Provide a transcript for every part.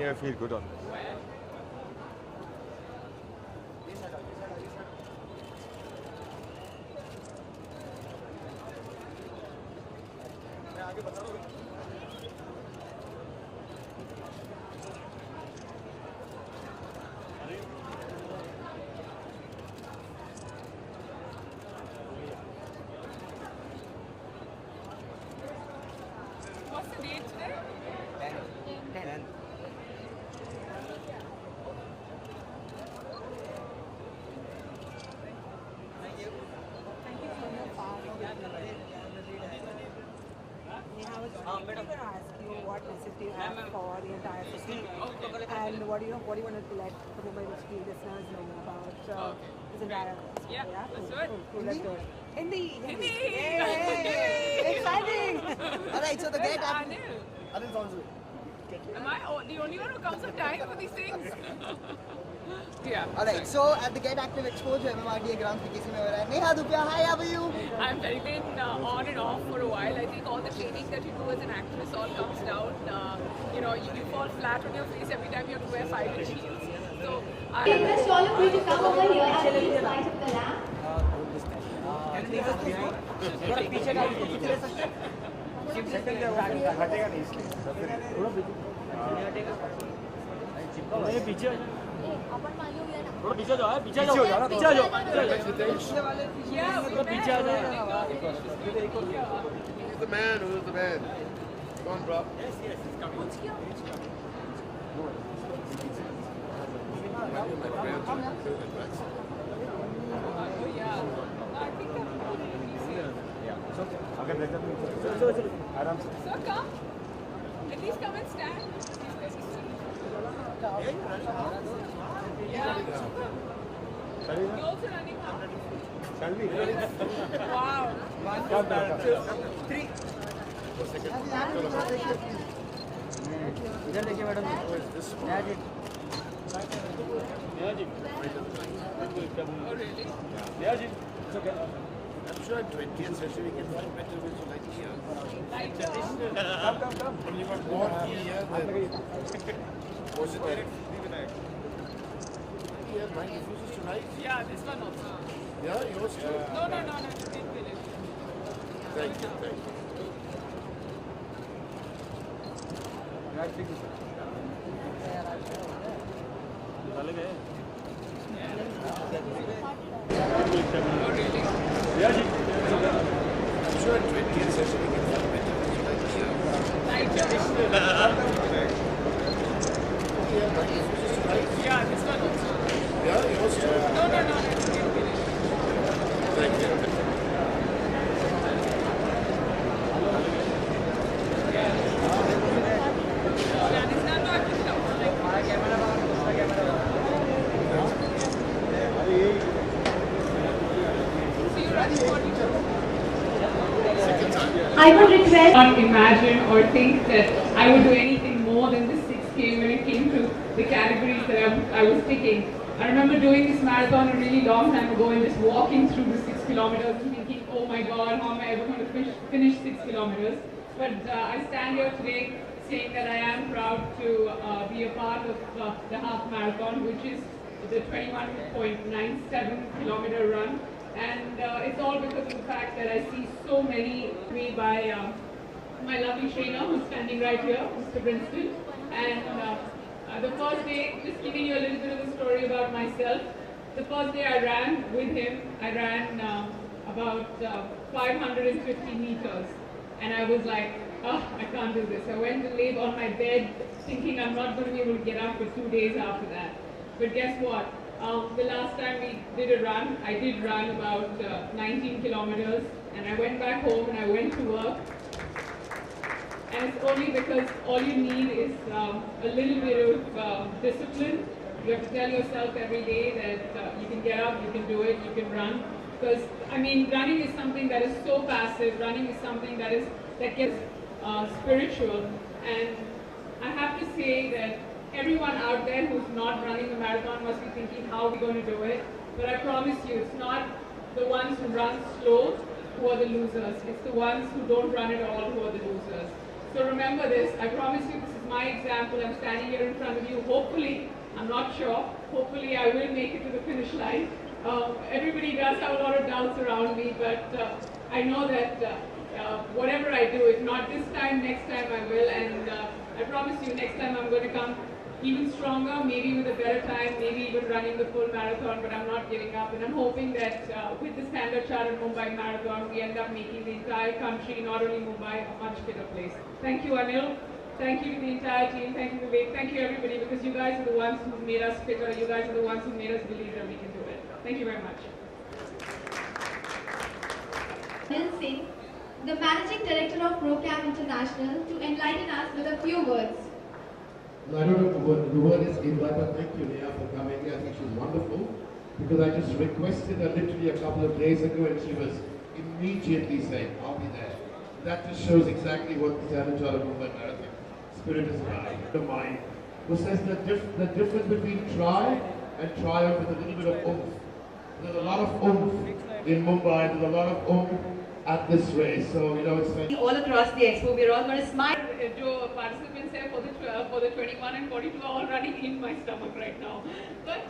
I feel good on this. What's the date today? 10. I'm going to ask you what message do you have for the entire city, and what do you want to let the Mumbai Whisky listeners know about this entire festival? Yeah, let's do it. Cool, let's do it. Hindi. Hindi. Yay! Exciting! Alright, so the gate Anil. Am I the only one who comes on time for these things? Yeah. Alright, so at the Get Active Expo, जो MMRDA ground पे किसी में हो रहा है. Neha Dupia, hi, how are you? I've been on and off for a while. I think all the training that you do as an actress all comes down. You fall flat on your face every time you have to wear 5 heels. So I request all of you to come over here and please light up the lamp. थोड़ा पीछे जाओ यार, पीछे जाओ यार, पीछे जाओ, पीछे आ जाओ. Who's the man? Who's the man? Come on, bro. Yes, it's coming. I think I'm So come. At least come and stand. Yeah. You're also running now. Shall we? Wow. 1, 2, 3. इधर देखिए madam. Oh, really? It's okay. I'm sure at 20th century we can find better ways to light here. Come. When you got more here, then was it there? Yeah, mine refuses to light. Yeah, this one also. Yeah, yours too. No. Didn't feel it. Thank you. चले गए. Oh, really? Yeah, ji. I'm sure at 20th century we can find better ways to light here. Yeah, mine refuses to light. Yeah, this one also. Yeah, yours too. No. Didn't feel it. Thank you. I would request. Not imagine or think that I would do anything more than this 6K when it came to the categories that I was picking. I remember doing this marathon a really long time ago and just walking through the 6 kilometers and thinking, oh my God, how am I ever going to finish 6 kilometers? But I stand here today saying that I am proud to be a part of the half marathon, which is the 21.97 kilometer run. And it's all because of the fact that I see so many made by my lovely trainer who's standing right here, Mr. Princeton. And the first day, just giving you a little bit of a story about myself. The first day I ran with him, I ran about 550 meters. And I was like, oh, I can't do this. I went to lay on my bed thinking I'm not going to be able to get up for 2 days after that. But guess what? The last time we did a run, I did run about 19 kilometers, and I went back home and I went to work. And it's only because all you need is a little bit of discipline. You have to tell yourself every day that you can get up, you can do it, you can run. Because I mean, running is something that is so passive. Running is something that gets spiritual. And I have to say that everyone out there who's not running the marathon must be thinking, how are we going to do it? But I promise you, it's not the ones who run slow who are the losers. It's the ones who don't run at all who are the losers. So remember this. I promise you, this is my example. I'm standing here in front of you. Hopefully, I'm not sure. Hopefully, I will make it to the finish line. Everybody does have a lot of doubts around me, but I know that whatever I do, if not this time, next time I will. And I promise you, next time I'm going to come even stronger, maybe with a better time, maybe even running the full marathon, but I'm not giving up. And I'm hoping that with the Standard Chartered Mumbai Marathon, we end up making the entire country, not only Mumbai, a much fitter place. Thank you, Anil. Thank you to the entire team. Thank you, Vivek. Thank you, everybody, because you guys are the ones who made us fitter. You guys are the ones who made us believe that we can do it. Thank you very much. Anil Singh, the Managing Director of ProCam International, to enlighten us with a few words. I don't know if the word is invite, but thank you, Neha, for coming. I think she's wonderful, because I just requested her literally a couple of days ago, and she was immediately saying, I'll be there. That just shows exactly what the Standard Chartered Mumbai Marathon spirit is about. The mind, who says the difference between try and triumph with a little bit of oomph. There's a lot of oomph in Mumbai, there's a lot of oomph at this race, so you know it's like all across the expo, we're all going to smile. Jo participants here for the 21 and 42 are all running in my stomach right now. But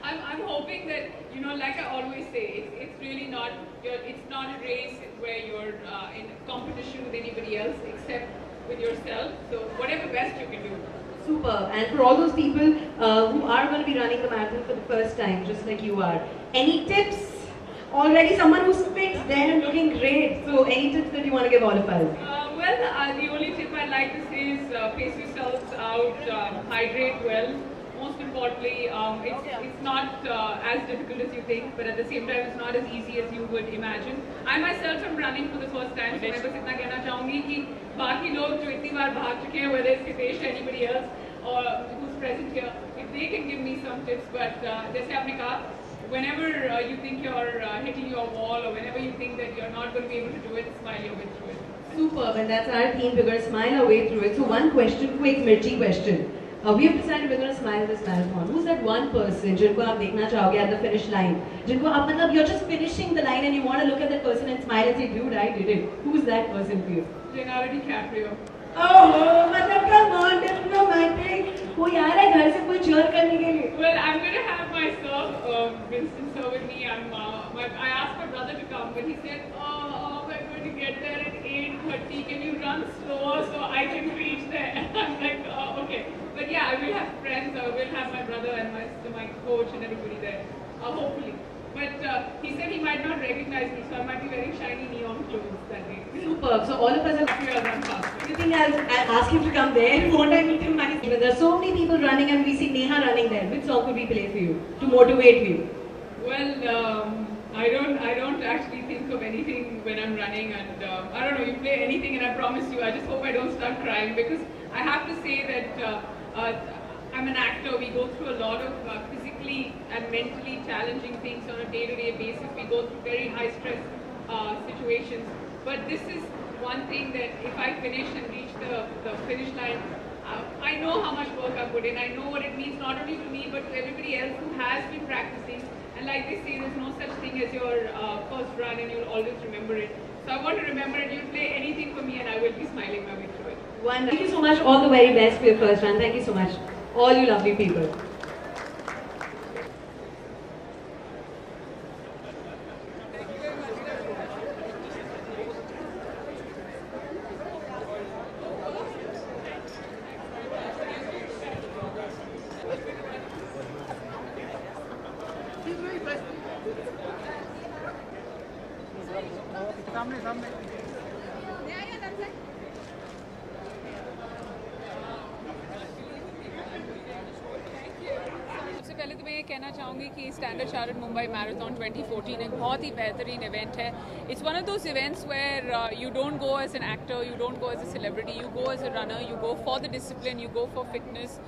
I'm hoping that, you know, like I always say, it's really not it's not a race where you're in competition with anybody else except with yourself. So whatever best you can do. Superb. And for all those people who are going to be running the marathon for the first time, just like you are, any tips? Already someone who spits there and looking great. So any tips that you want to give all of us? The only tip I'd like to say is pace yourselves out, hydrate well. Most importantly, it's not as difficult as you think, but at the same time, it's not as easy as you would imagine. I myself am running for the first time, so मैं बस इतना कहना चाहूँगी कि बाकी लोग जो इतनी बार भाग चुके हैं, whether it's Hitesh or anybody else or who's present here, if they can give me some tips, but जैसे आपने कहा, whenever you think you're hitting your wall or whenever you think that you're not going to be able to do it, smile your way through it. Superb, and that's our theme. We're going to smile our way through it. So one question, quick Mirchi question. We have decided we're going to smile this marathon. Who's that one person जिनको आप देखना चाहोगे at the finish line? जिनको आप मतलब you're just finishing the line and you want to look at that person and smile and say, dude, I did it. Who's that person for you? Leonardo DiCaprio. Oh, मतलब come on, that's romantic. वो यार है घर से कोई cheer करने के लिए. Well, I'm going to have my sir, Winston sir, with me. I asked my brother to come, but he said, we're going to get there at 8:30. Can you run slower so I can reach there? I'm like, okay. But yeah, I will have friends. I will have my brother and my coach and everybody there, hopefully. But he said he might not recognize me, so I might be wearing shiny neon clothes that day. Superb. So all of us are Here run faster. You think I'll ask him to come there? Won't I meet him? There are so many people running and we see Neha running there. Which song could we play for you to motivate you? Well, I don't actually think of anything when I'm running, and I don't know, you play anything and I promise you, I just hope I don't start crying, because I have to say that I'm an actor. We go through a lot of physically and mentally challenging things on a day-to-day basis. We go through very high-stress situations. But this is one thing that if I finish and reach the finish line, I know how much work I put in. I know what it means not only to me but to everybody else who has been practicing. And like they say, there's no such thing as your first run and you'll always remember it. So I want to remember it. You play anything for me and I will be smiling my way through it. Thank you so much. All the very best for your first run. Thank you so much. All you lovely people. पहले तो मैं ये कहना चाहूँगी कि standard Chartered Mumbai marathon 2014 एक बहुत ही बेहतरीन इवेंट है. It's one of those events where you don't go as an actor, you don't go as a celebrity, you go as a runner, you go for the discipline, you go for fitness,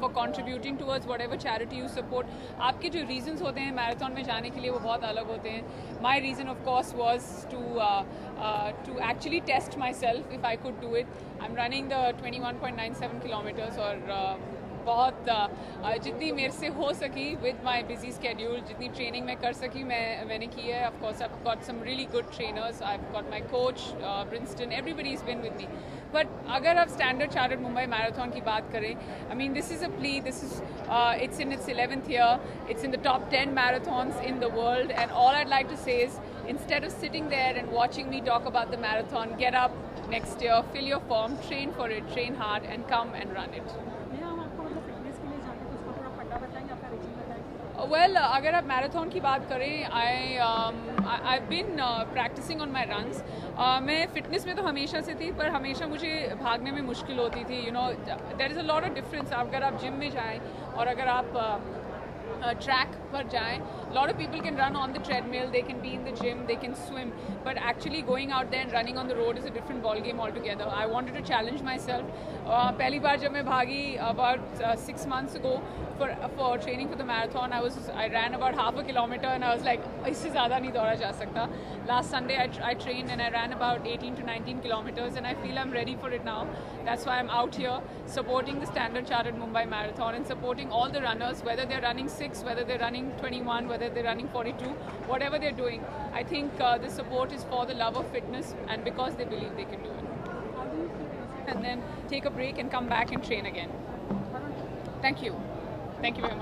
for contributing towards whatever charity you support. आपके जो reasons होते हैं marathon में जाने के लिए वो बहुत अलग होते हैं. My reason of course was to actually test myself if I could do it. I'm running the 21.97 kilometers और बहुत जितनी मेरे से हो सकी विद माई बिजी स्केड्यूल, जितनी ट्रेनिंग मैं कर सकी मैंने की है. Of course I have got some really good trainers, I have got my coach Princeton, everybody is been with me. But अगर आप स्टैंडर्ड चार्टर्ड मुंबई मैराथन की बात करें, I mean this is a plea, this is it's in its 11th year, it's in the top 10 marathons in the world, and all I'd like to say is instead of sitting there and watching me talk about the marathon, get up next year, fill your form, train for it, train hard and come and run it. Well, अगर आप marathon की बात करें, I've been practicing on my runs. मैं fitness में तो हमेशा से थी, पर हमेशा मुझे भागने में मुश्किल होती थी. You know, there is a lot of difference. अगर आप जिम में जाएं और अगर आप ट्रैक पर जाएं, lot of people can run on the treadmill, they can be in the gym, they can swim, but actually going out there and running on the road is a different ball game altogether. I wanted to challenge myself. पहली बार जब मैं भागी about 6 months ago for training for the marathon, I ran about half a kilometer and I was like, इससे ज़्यादा नहीं दौड़ा जा सकता. Last Sunday I trained and I ran about 18 to 19 kilometers and I feel I'm ready for it now. That's why I'm out here supporting the Standard Chartered Mumbai Marathon and supporting all the runners, whether they're running 6, whether they're running 21, whether they're running 42, whatever they're doing. I think the support is for the love of fitness and because they believe they can do it. And then take a break and come back and train again. Thank you. Thank you very much.